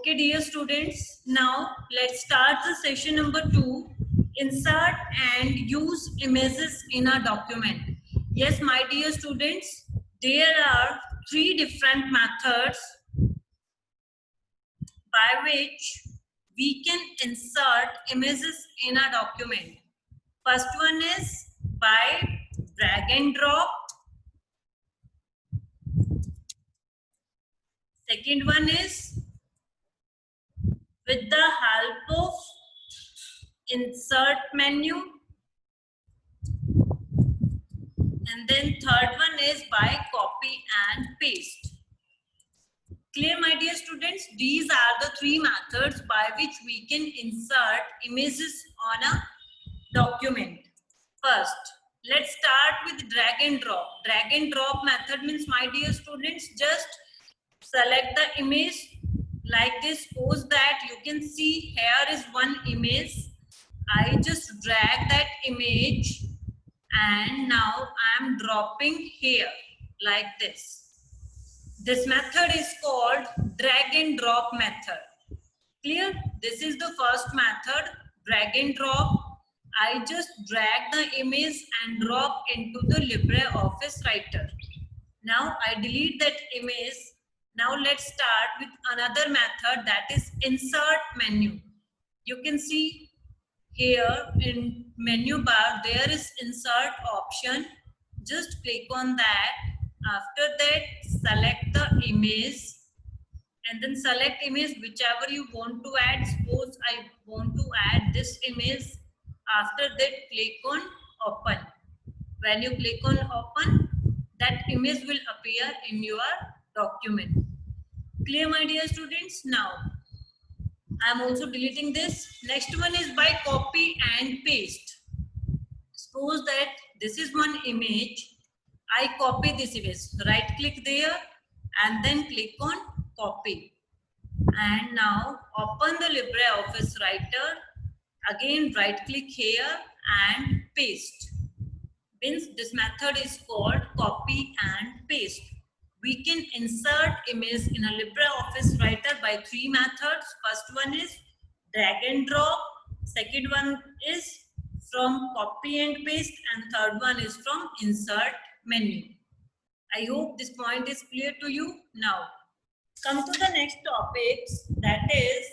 Okay, dear students, now let's start the session number 2, insert and use images in a document. Yes, my dear students, there are 3 different methods by which we can insert images in a document. First one is by drag and drop. Second one is with the help of insert menu, and then third one is by copy and paste. Clear, my dear students? These are the 3 methods by which we can insert images on a document. First, let's start with drag and drop. Drag and drop method means, my dear students, just select the image like this. Suppose that you can see here is one image. I just drag that image and now I am dropping here like this. This method is called drag and drop method. Clear? This is the first method, drag and drop. I just drag the image and drop into the LibreOffice Writer. Now I delete that image. Now let's start with another method, that is insert menu. You can see here in menu bar there is insert option. Just click on that. After that, select the image and then select image whichever you want to add. Suppose I want to add this image. After that, click on open. When you click on open, that image will appear in your document. Clear, my dear students? Now I am also deleting this. Next one is by copy and paste. Suppose that this is one image. I copy this image. Right click there and then click on copy. And now open the LibreOffice Writer. Again right click here and paste. Means this method is called copy and paste. We can insert image in a LibreOffice Writer by 3 methods. First one is drag and drop. Second one is from copy and paste. And third one is from insert menu. I hope this point is clear to you. Now, come to the next topics, that is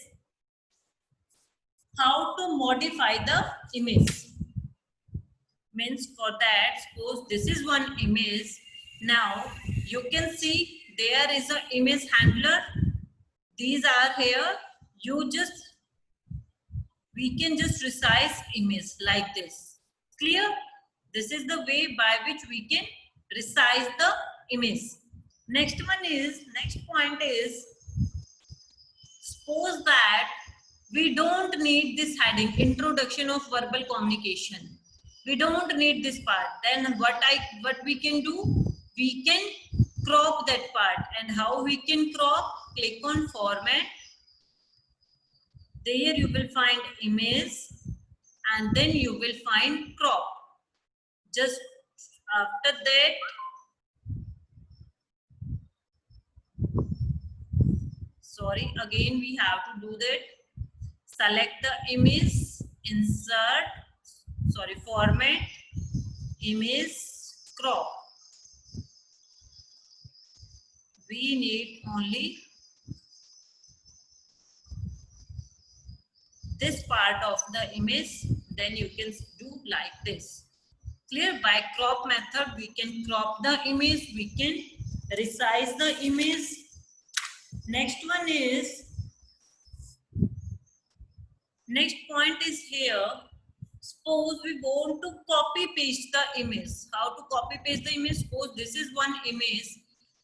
how to modify the image. Means for that, suppose this is one image. Now you can see there is an image handler. These are here. We can just resize image like this. Clear? This is the way by which we can resize the image. Next point is, suppose that we don't need this heading, introduction of verbal communication. We don't need this part. Then what we can do? We can crop that part. And how we can crop? Click on format. There you will find image and then you will find crop. Just after that, again we have to do that. Select the image, format, image, crop. We need only this part of the image. Then you can do like this. Clear? By crop method, we can crop the image, we can resize the image. Next point is here. Suppose we want to copy paste the image. How to copy paste the image? Suppose this is one image.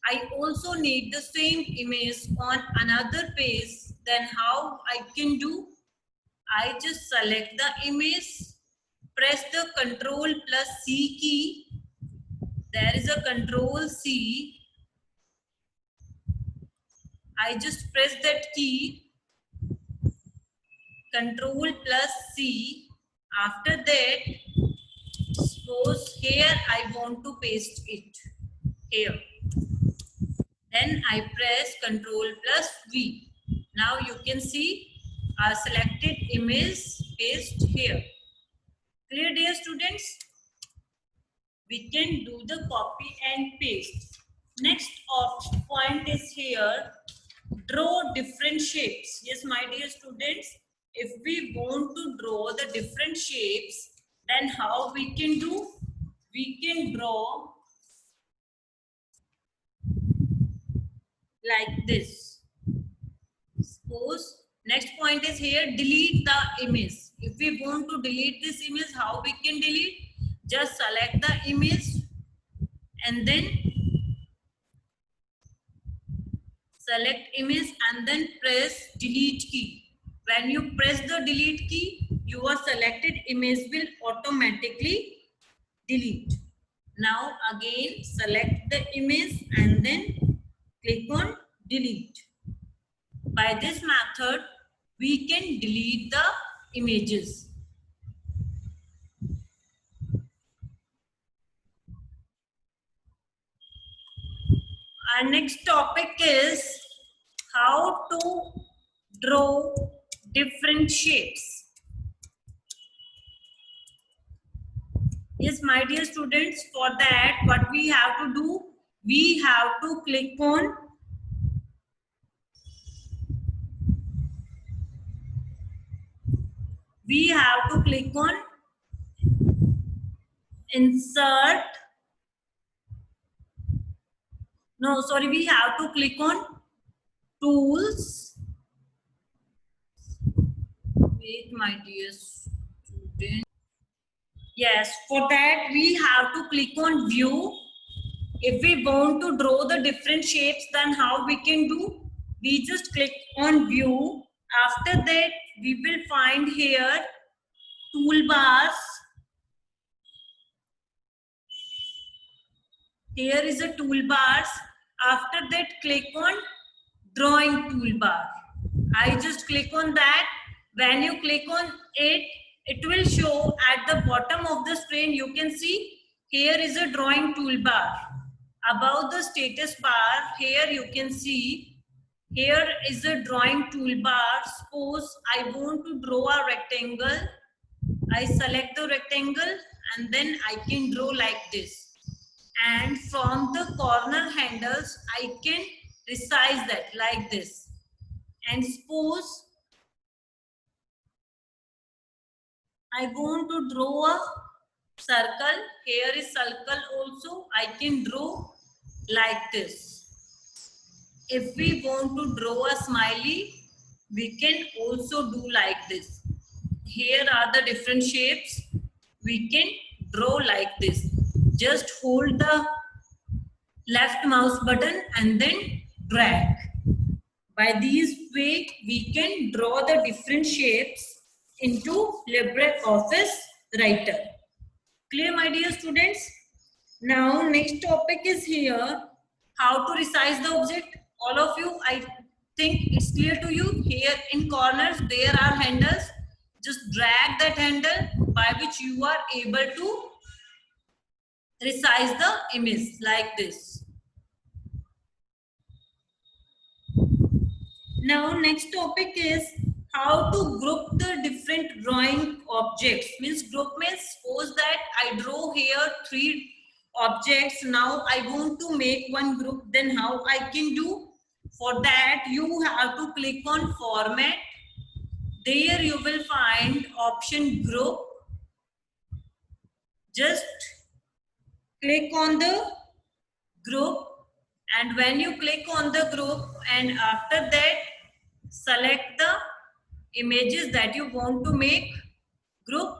I also need the same image on another page. Then how I can do? I just select the image, press the Ctrl plus C key. There is a Ctrl C. I just press that key, Ctrl plus C. After that, suppose here I want to paste it here. Then I press Ctrl plus V. Now you can see our selected image paste here. Clear, dear students? We can do the copy and paste. Next point is here, draw different shapes. Yes, my dear students, if we want to draw the different shapes, then how we can do? We can draw like this. Suppose next point is here, delete the image. If we want to delete this image, how we can delete? Just select the image and then select image and then press delete key. When you press the delete key, your selected image will automatically delete. Now again select the image and then click on delete. By this method, we can delete the images. Our next topic is how to draw different shapes. Yes, my dear students, for that, what we have to do, we have to click on insert. No, sorry, we have to click on tools. Wait, my dear student. Yes, for that we have to click on view. If we want to draw the different shapes, then how we can do? We just click on view. After that, we will find here toolbars. Here is a toolbars. After that, click on drawing toolbar. I just click on that. When you click on it, it will show at the bottom of the screen. You can see here is a drawing toolbar. Above the status bar, here you can see here is a drawing toolbar. Suppose I want to draw a rectangle. I select the rectangle and then I can draw like this. And from the corner handles, I can resize that like this. And suppose I want to draw a circle. Here is circle also. I can draw like this. If we want to draw a smiley, we can also do like this. Here are the different shapes. We can draw like this. Just hold the left mouse button and then drag. By this way, we can draw the different shapes into LibreOffice Writer. Clear, my dear students? Now, next topic is here, how to resize the object. All of you, I think it's clear to you. Here in corners, there are handles. Just drag that handle by which you are able to resize the image like this. Now, next topic is how to group the different drawing objects. Means group means suppose that I draw here 3 objects. Now I want to make one group. Then how I can do? For that you have to click on format. There you will find option group. Just click on the group, and when you click on the group and after that select the images that you want to make group,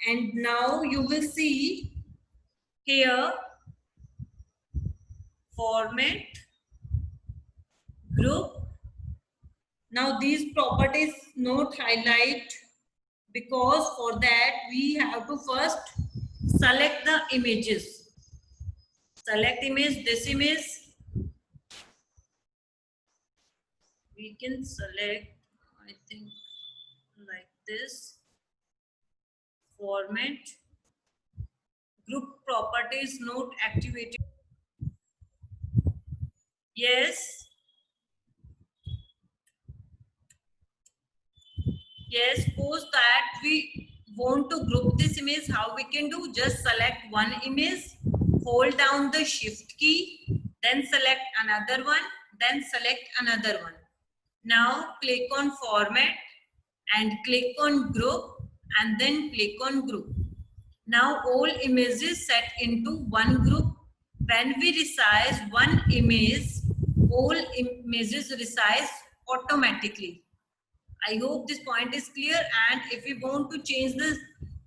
and now you will see here format group. Now these properties not highlight because for that we have to first select the images. Select image, this image. We can select, I think, like this. Format. Group properties not activated. Yes. Yes, suppose that we want to group this image, how we can do? Just select one image, hold down the shift key, then select another one, then select another one. Now click on format and click on group and then click on group. Now all images set into one group. When we resize one image, all images resize automatically. I hope this point is clear, and if we want to change the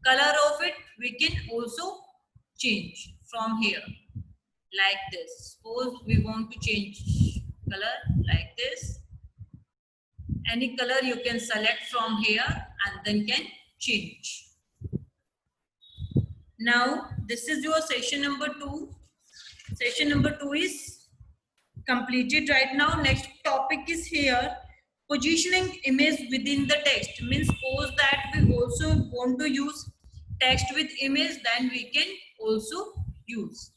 color of it, we can also change from here like this. Suppose we want to change color like this. Any color you can select from here and then can change. Now this is your session number 2. Session number 2 is completed right now. Next topic is here. Positioning image within the text. Means suppose that we also want to use text with image, then we can also use.